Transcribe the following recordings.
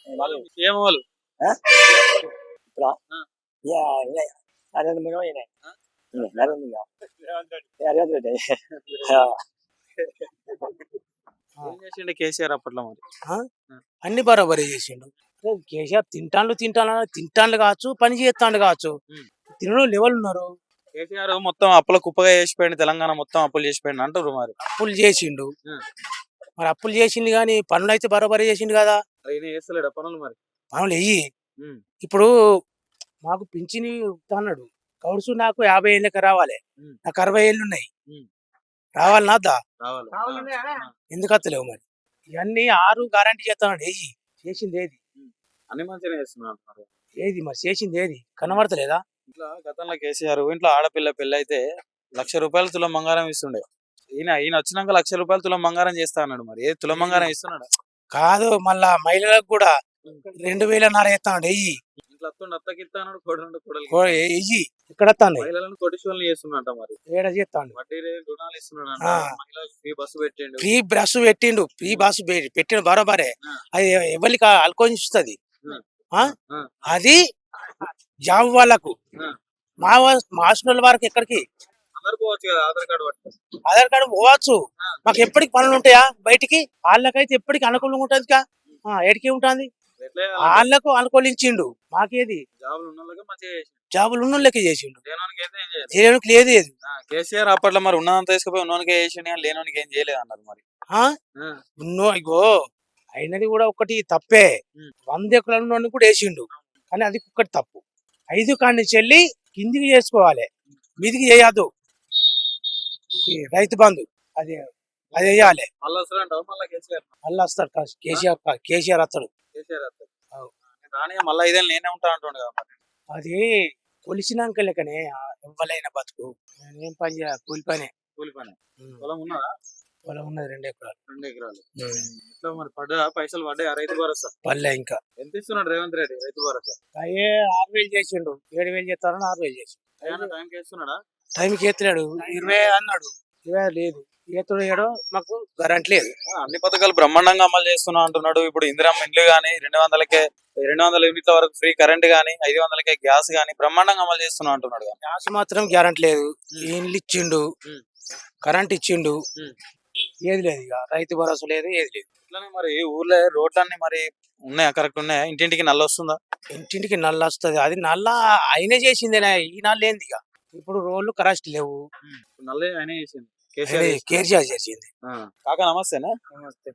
వాళ్ళు ఏం వాళ్ళు ఇప్పుడు నరేంద్ర మోడీ ఈయన. నరేంద్ర నరేంద్ర రెడ్డి. ఏం చేసిండు కేసీఆర్ అప్పట్లో మరి అన్ని బరాబరి చేసిండు. కేసీఆర్ తింటాండ్లు కావచ్చు, పని చేస్తాండు కావచ్చు. తినడం లెవెల్ ఉన్నారు. కేసీఆర్ మొత్తం అప్పుల కుప్పగా చేసిపోయింది, తెలంగాణ మొత్తం అప్పులు చేసిపోయింది అంటారు మరి. అప్పులు చేసిండు. మరి అప్పులు చేసిండు కానీ పనులు అయితే బరాబరి చేసిండు కదా. ఈయన చేస్తలేడు పనులు మరి. పనులు వెయ్యి. ఇప్పుడు మాకు పింఛని అన్నాడు కౌరుసు, నాకు 50 ఏళ్ళకి రావాలి, నాకు 60 ఏళ్ళు ఉన్నాయి. రావాలి నాదా? ఎందుకు వస్తలేవు మరి? ఇవన్నీ 6 గ్యారంటీ చేస్తాడు. వెయ్యి చేసింది ఏది? అన్ని మంచిగా చేస్తున్నారు. ఏది మరి చేసింది ఏది? కనబడతలేదా? ఇట్లా గతంలో కేసీఆర్ ఇంట్లో ఆడపిల్ల పెళ్ళి అయితే ₹1,00,000 తులం బంగారం ఇస్తుండే. ఈయన వచ్చినాక ₹1,00,000 తులం బంగారం చేస్తా అన్నాడు. మరి ఏ తులం బంగారం ఇస్తున్నాడు? కాదు, మళ్ళా మహిళలకు కూడా 2,500 ఇస్తాడు. వెయ్యి ఇంట్లో అత్తకి ఇస్తాడు. వెయ్యి ఇక్కడ మహిళలను కోటీశ్వరులను చేస్తున్నట్ట మరి. ఏడ చేస్తాడు? వడ్డీ రుణాలు ఇస్తున్నాడు. మహిళలకు ఫ్రీ బస్సు పెట్టిండు. ఫ్రీ బస్సు పెట్టిండు బరోబరే. అది ఎవరికి అల్కొనిస్తుంది. అది జాబ్ వాళ్ళకు. మా హాస్పిటల్ వారికి ఎక్కడికి అందరు పోవచ్చు కదా, ఆధార్ కార్డు పోవచ్చు. మాకు ఎప్పటికి పనులు ఉంటాయా బయటికి? వాళ్ళకైతే ఎప్పటికి అనుకూలంగా ఉంటుంది. ఎడికి ఉంటుంది, వాళ్ళకు అనుకూలించిండు. మాకేది జాబులు ఉన్న లెక్క చేసిండు. చేయడానికి లేదు. కేసీఆర్ అప్పట్లో మరి ఉన్నదంతా తీసుకుపోయి ఉన్నోనికే చేసిండు, లేనోనికి ఏం చేయలేదు అన్నారు మరి. ఇగో అయినది కూడా ఒకటి తప్పే. 100 ఎకరాలు ఉన్నోని కూడా వేసిండు, కానీ అది ఒకటి తప్పు. 5 కాడి చెల్లి కిందికి చేసుకోవాలి, మీదికి చేయద్దు. రైతు బంధు అది వేయాలి. మళ్ళీ వస్తాడు కేసీఆర్ వస్తాడు. మళ్ళీ 5 ఏళ్ళు నేనే ఉంటా అంటుండే కదా. అది కొలిసినాక లెక్కనే ఇవ్వలేన బతుకు. ఏం పని చేయాలి? కూలి పని. పొలం ఉన్నదా? పొలం ఉన్నది 2 ఎకరాలు. 2 ఎకరాలు. ఇట్లా మరి పైసలు పడ్డాయి రైతు భరోసా? పల్లె ఇంకా ఎంత ఇస్తున్నాడు రేవంత్ రెడ్డి రైతు భరోసా? 6,000 చేసిండు. 7,000 చేస్తారని 6,000 చేసిండు. టైంకి వేస్తున్నాడా? టైంకి ఎత్తలేడు. 20 అన్నాడు, 20 లేదు. ఎత్తుడు ఏడో మాకు గ్యారెంటీ లేదు. అన్ని పథకాలు బ్రహ్మాండంగా అమలు చేస్తున్నా అంటున్నాడు. ఇప్పుడు ఇందిరమ్మ ఇండ్లు గానీ 200 యూనిట్ల వరకు ఫ్రీ కరెంట్ గానీ 500 గ్యాస్ గానీ బ్రహ్మాండంగా అమలు చేస్తున్నా అంటున్నాడు. గ్యాస్ మాత్రం గ్యారెంటీ లేదు. ఇండ్లు ఇచ్చిండు, కరెంట్ ఇచ్చిండు, ఏది లేదు. ఇక రైతు భరోసా లేదు, ఏది లేదు. ఇట్లానే మరి ఊర్లో రోడ్లన్నీ మరి ఉన్నాయా? కరెక్ట్ ఉన్నాయా? ఇంటింటికి నల్ల వస్తుందా? ఇంటింటికి నల్ల వస్తుంది. అది నల్ల అయినా చేసిందేనా? ఈ నల్ల ఏంది? ఇక ఇప్పుడు రోడ్లు కరెక్ట్ లేవు. నల్ల అయినా చేసింది, కేసీఆర్ చేసింది. కాకా నమస్తేనా? నమస్తే.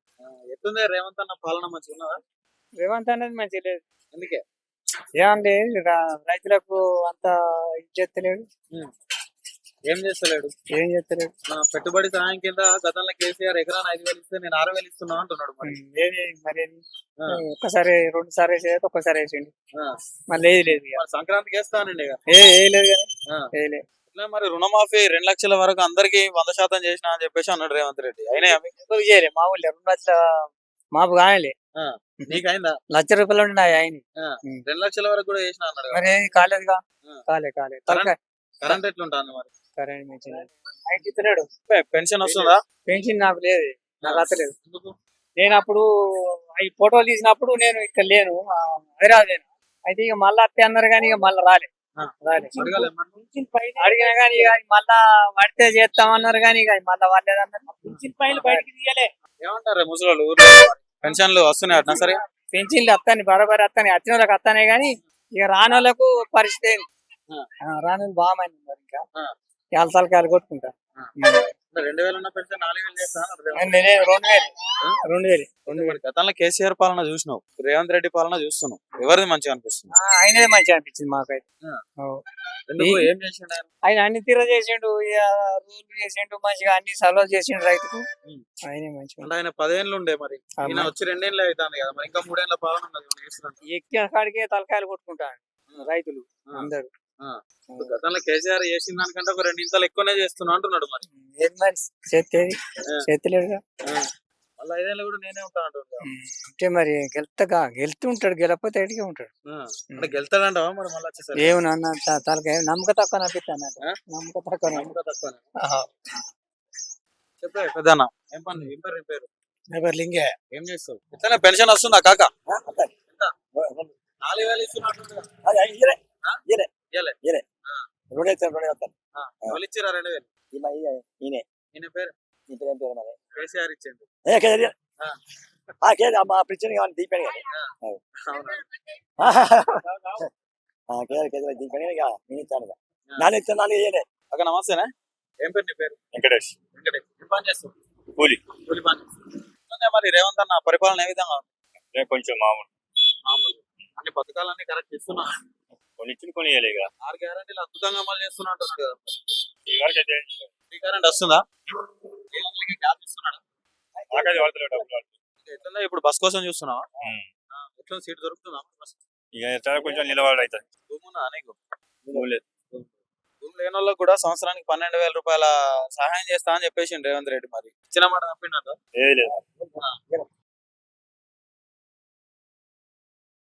ఎట్లుంది రేవంత్ అన్న పాలన? మంచిగా ఉన్నదా? రేవంత్ అనేది మంచిగా లేదు. ఎందుకే? ఏమండి రైతులకు అంత ఇచ్చేస్తలేడు. ఏం చేస్తలేడు? పెట్టుబడి సాయం కింద గతంలో కేసీఆర్ ఎకరాన్ని 5,000 ఇస్తే నేను 6,000 ఇస్తున్నా అంటున్నాడు. మరి ఒక్కసారి 2 సార్లు వేసేది, ఒక్కసారి వేసిండు. మళ్ళీ ఏది లేదు. సంక్రాంతికి వేస్తానండి. వేయలేదు కానీ ఇట్లా మరి రుణమాఫీ 2 లక్షల వరకు అందరికి 100% చేసిన అని చెప్పేసి అన్నాడు రేవంత్ రెడ్డి. అయినా చేయలే. మా ఊళ్ళో 2 లక్షల మాపు కాయలే. నీకైందా? ₹1,00,000 ఉండే ఆయన 2 లక్షల వరకు కూడా చేసిన అన్నాడు. మరి కాలేదుగా. కాలే. కరెంట్ ఎట్లుంటుంది మరి? కరెంట్ మంచిగా. పెన్షన్ వస్తుందా? పెన్షన్ నాకు లేదు, నాకు రాలేదు. నేను అప్పుడు ఈ ఫోటోలు తీసినప్పుడు నేను ఇక్కడ లేను, హైదరాబాద్ లేను. అయితే ఇక మళ్ళీ అత్తే అన్నారు కానీ ఇక మళ్ళీ రాలే. అడిగినా కానీ మళ్ళా పడితే చేస్తామన్నారు కానీ ఇక మళ్ళీ వాళ్ళేదన్నారు. బయటకి తీయలే. ఏమంటారు ముసలి ఊర్లో పెన్షన్లు వస్తున్నాయి అట్లా? సరే, పెన్షన్లు వస్తాయి, బరాబరి వస్తాయి. వచ్చిన వాళ్ళకి వస్తానే కానీ ఇక రాని వాళ్ళకు పరిస్థితి రాని వాళ్ళు బాగా మంది ఉన్నారు. ఇంకా చాలా తలకాయలు కొట్టుకుంటా. 2,000 ఉన్న పెన్షన్ 4,000 చేస్తాను. 2,000. గతంలో కేసీఆర్ పాలన చూసినావు, రేవంత్ రెడ్డి పాలన చూస్తున్నావు, ఎవరిది మంచిగా అనిపిస్తుంది? ఆయనదే మంచిగా అనిపించింది మాకైతే. ఏం చేసిండు ఆయన? అన్ని తీర చేసిండు, రూల్ చేసిండు, మంచిగా అన్ని సలహా చేసిండు రైతుకు. ఆయనే మంచిగా. ఆయన 10 ఏళ్ళు ఉండే, మరి ఈయన వచ్చి 2 ఏళ్ళు అవుతుంది కదా, మరి ఇంకా 3 ఏళ్ళ పాలన ఉన్నది. ఎక్కిన కాడికే తలకాయలు కొట్టుకుంటాను రైతులు అందరు. గతంలో కేసీఆర్ చేసిన దానికంటే ఒక 2 ఇంతలు ఎక్కువనే చేస్తున్నా అంటున్నాడు. మరి ఏం మరి చేతలేడుగా. మళ్ళీ 5 ఏళ్ళు కూడా నేనే ఉంటాను అంటే మరి గెలుతుంటాడు, గెలకపోతే ఎడిగే ఉంటాడు. గెలుతాడంటావా మరి? మళ్ళీ వచ్చేసరి ఏమన్నా తలకాయ నమ్మక తక్కువ అనిపిస్తాను. నమ్మక తక్కువ. చెప్పే పెద్దన్న, ఏం పని? ఏం పేరు? లింగే. ఏం చేస్తావు? పెన్షన్ వస్తుందా కాక? 4,000 ఇస్తున్నట్టు అది ఇయ్యలే ఇయ్యలే ఇయ్యలే. ఇయ్యలే ఆ. రెండు వేస్తాను ఎవరు ఇచ్చిరా 2,000? ఈయనే ఈయన పేరు ఈ పేరు ఏం పేరు మరి కేసీఆర్ ఇచ్చిండు. ఏ కేజీ ఆ. కేజీ మా పిచ్చిన కానీ దీపాను కానీ అవునా? కేజీ దీపాను ఇక నేను ఇస్తాను ఇక నాన్న ఇస్తాను నాన్న ఇయ్యలే అక్క నమస్తేనే. ఏం పేరు నీ పేరు? వెంకటేష్ వెంకటేష్. ఏం పని చేస్తావు? కూలి కూలి పని చేస్తావు. మరి రేవంత్ అన్న పరిపాలన ఏ విధంగా ఉంది? రేపు కొంచెం మామూలు మామూలు. అన్ని పథకాలన్నీ కరెక్ట్ చేస్తున్నా. కొన్ని ఇచ్చిన కొని ఇవ్వలే ఇక 6 గ్యారెంటీలు అద్భుతంగా అమలు చేస్తున్నా అంటున్నారు కదా. ఈ వరకు అయితే ఫ్రీ కరెంట్ వస్తుందా? 700కి గ్యాస్ ఇస్తున్నాడు. నాకైతే వాడతలేవు డబ్బులు ఎట్లుందా ఇప్పుడు బస్ కోసం చూస్తున్నావా? ఎట్లా సీట్ దొరుకుతుందా? ఇక ఎట్లా కొంచెం నిలబడి అవుతుంది భూమి ఉందా నీకు? లేదు. భూమి లేని వాళ్ళకి కూడా సంవత్సరానికి 12,000 రూపాయల సహాయం చేస్తా అని చెప్పేసి రేవంత్ రెడ్డి. మరి ఇచ్చిన మాట తప్పిండ ఏది లేదు